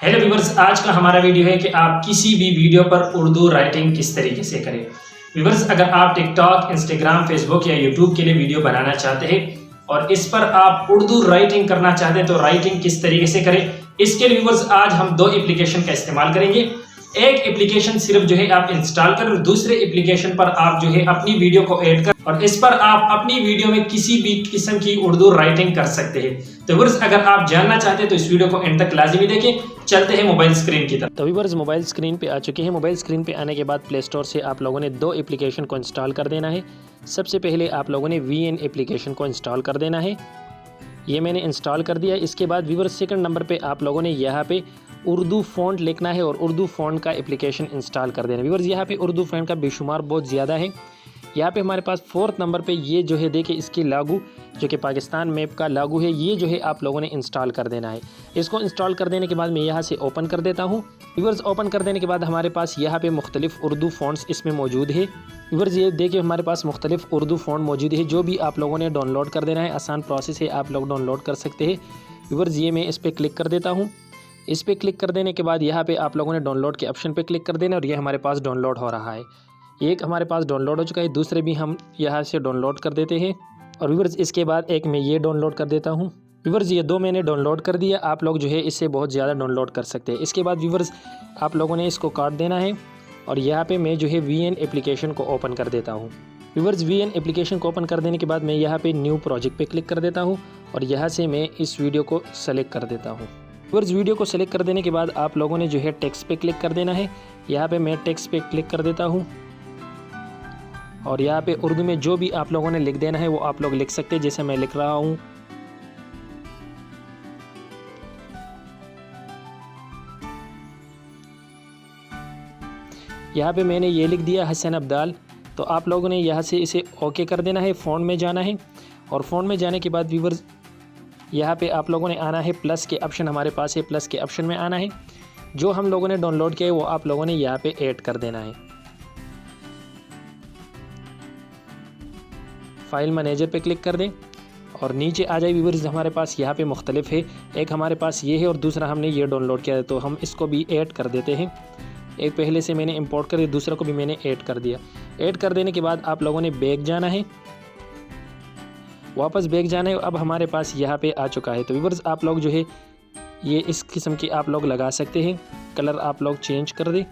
Hello viewers, आज का हमारा वीडियो है कि आप किसी भी वीडियो पर उर्दू राइटिंग किस तरीके से करें। व्यूवर्स, अगर आप टिकटॉक, इंस्टाग्राम, फेसबुक या यूट्यूब के लिए वीडियो बनाना चाहते हैं और इस पर आप उर्दू राइटिंग करना चाहते हैं तो राइटिंग किस तरीके से करें, इसके लिए व्यूवर्स आज हम दो एप्लीकेशन का इस्तेमाल करेंगे। एक एप्लीकेशन सिर्फ जो है आप इंस्टॉल करें और दूसरे एप्लीकेशन पर आप जो है अपनी वीडियो को ऐड कर और इस पर आप अपनी वीडियो में किसी भी किस्म की उर्दू राइटिंग कर सकते हैं। तो व्यूअर्स, अगर आप जानना चाहते हैं तो इस वीडियो को एंड तक लाजमी देखें। चलते हैं मोबाइल स्क्रीन की तरफ। तो व्यूअर्स, मोबाइल स्क्रीन पे आ चुके हैं। मोबाइल स्क्रीन पे आने के बाद प्ले स्टोर से आप लोगों ने दो एप्लीकेशन को इंस्टॉल कर देना है। सबसे पहले आप लोगों ने VN एप्लीकेशन को इंस्टॉल कर देना है। ये मैंने इंस्टॉल कर दिया। इसके बाद व्यूअर्स, सेकंड नंबर पे आप लोगों ने यहाँ पे उर्दू फ़ॉन्ट लिखना है और उर्दू फ़ॉन्ट का एप्लीकेशन इंस्टॉल कर देना है। व्यूअर्स, यहाँ पे उर्दू फ़ॉन्ट का बेशुमार बहुत ज़्यादा है। यहाँ पे हमारे पास फोर्थ नंबर पे ये जो है देखिए, इसकी लागू जो कि पाकिस्तान मैप का लागू है, ये जो है आप लोगों ने इंस्टॉल कर देना है। इसको इंस्टॉल कर देने के बाद मैं यहाँ से ओपन कर देता हूँ। व्यूअर्स, ओपन कर देने के बाद हमारे पास यहाँ पे मुख्तलिफ उर्दू फ़ॉन्ट्स इसमें मौजूद है। व्यूअर्स, ये देखिए हमारे पास मुख्तलिफ उर्दू फ़ॉन्ट मौजूद है, जो भी आप लोगों ने डाउनलोड कर देना है। आसान प्रोसेस है, आप लोग डाउनलोड कर सकते हैं। व्यूअर्स, ये मैं इस पर क्लिक कर देता हूँ। इस पर क्लिक कर देने के बाद यहाँ पे आप लोगों ने डाउनलोड के ऑप्शन पे क्लिक कर देना और ये हमारे पास डाउनलोड हो रहा है। एक हमारे पास डाउनलोड हो चुका है, दूसरे भी हम यहाँ से डाउनलोड कर देते हैं। और व्यूअर्स, इसके बाद एक मैं ये डाउनलोड कर देता हूँ। व्यूअर्स, ये दो मैंने डाउनलोड कर दिया। आप लोग जो है इससे बहुत ज़्यादा डाउनलोड कर सकते हैं। इसके बाद व्यूअर्स, आप लोगों ने इसको काट देना है और यहाँ पे मैं जो है VN एप्लीकेशन को ओपन कर देता हूँ। व्यूअर्स, VN एप्लीकेशन को ओपन कर देने के बाद मैं यहाँ पे न्यू प्रोजेक्ट पे क्लिक कर देता हूँ और यहाँ से मैं इस वीडियो को सेलेक्ट कर देता हूँ। व्यूअर्स, वीडियो को सेलेक्ट कर देने के बाद आप लोगों ने जो है टेक्स्ट पे क्लिक कर देना है। यहाँ पे मैं टेक्स्ट पे क्लिक कर देता हूँ और यहाँ पे उर्दू में जो भी आप लोगों ने लिख देना है वो आप लोग लिख सकते हैं, जैसे मैं लिख रहा हूँ। यहाँ पे मैंने ये लिख दिया हसन अब्दाल। तो आप लोगों ने यहाँ से इसे ओके कर देना है। फ़ॉन्ट में जाना है और फ़ॉन्ट में जाने के बाद व्यूअर्स, यहाँ पे आप लोगों ने आना है प्लस के ऑप्शन, हमारे पास है प्लस के ऑप्शन में आना है। जो हम लोगों ने डाउनलोड किया है वो आप लोगों ने यहाँ पे ऐड कर देना है। फाइल मैनेजर पे क्लिक कर दें और नीचे आ जाए। व्यूअर्स, हमारे पास यहाँ पे मुख्तलिफ है, एक हमारे पास ये है और दूसरा हमने ये डाउनलोड किया है, तो हम इसको भी ऐड कर देते हैं। एक पहले से मैंने इंपोर्ट कर दिया, दूसरा को भी मैंने ऐड कर दिया। ऐड कर देने के बाद आप लोगों ने बैक जाना है, वापस बैक जाना है। अब हमारे पास यहाँ पे आ चुका है। तो व्यूअर्स, आप लोग जो है ये इस किस्म की आप लोग लगा सकते हैं। कलर आप लोग चेंज कर दें।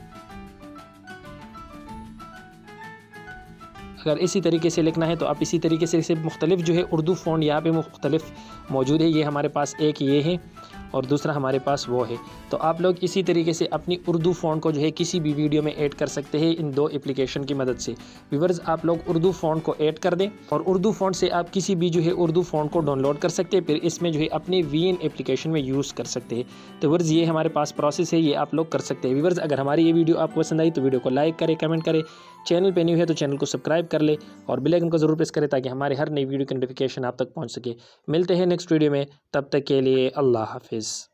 अगर इसी तरीके से लिखना है तो आप इसी तरीके से मुख्तलिफ जो है उर्दू फ़ॉन्ट यहाँ पे मुख्तलिफ मौजूद है। ये हमारे पास एक ये है और दूसरा हमारे पास वो है। तो आप लोग इसी तरीके से अपनी उर्दू फ़ॉन्ट को जो है किसी भी वीडियो में ऐड कर सकते हैं इन दो एप्लीकेशन की मदद से। व्यूअर्स, आप लोग उर्दू फ़ॉन्ट को ऐड कर दें और उर्दू फ़ॉन्ट से आप किसी भी जो है उर्दू फ़ॉन्ट को डाउनलोड कर सकते हैं, फिर इसमें जो है अपने VN एप्लीकेशन में यूज़ कर सकते हैं। तो व्यूअर्स, ये हमारे पास प्रोसेस है, ये आप लोग कर सकते हैं। व्यूअर्स, अगर हमारी ये वीडियो आपको पसंद आई तो वीडियो को लाइक करें, कमेंट करें। चैनल पे न्यू है तो चैनल को सब्सक्राइब कर ले और बेल आइकन को ज़रूर प्रेस करें ताकि हमारे हर नई वीडियो की नोटिफिकेशन आप तक पहुँच सके। मिलते हैं नेक्स्ट वीडियो में, तब तक के लिए अल्लाह हाफिज़।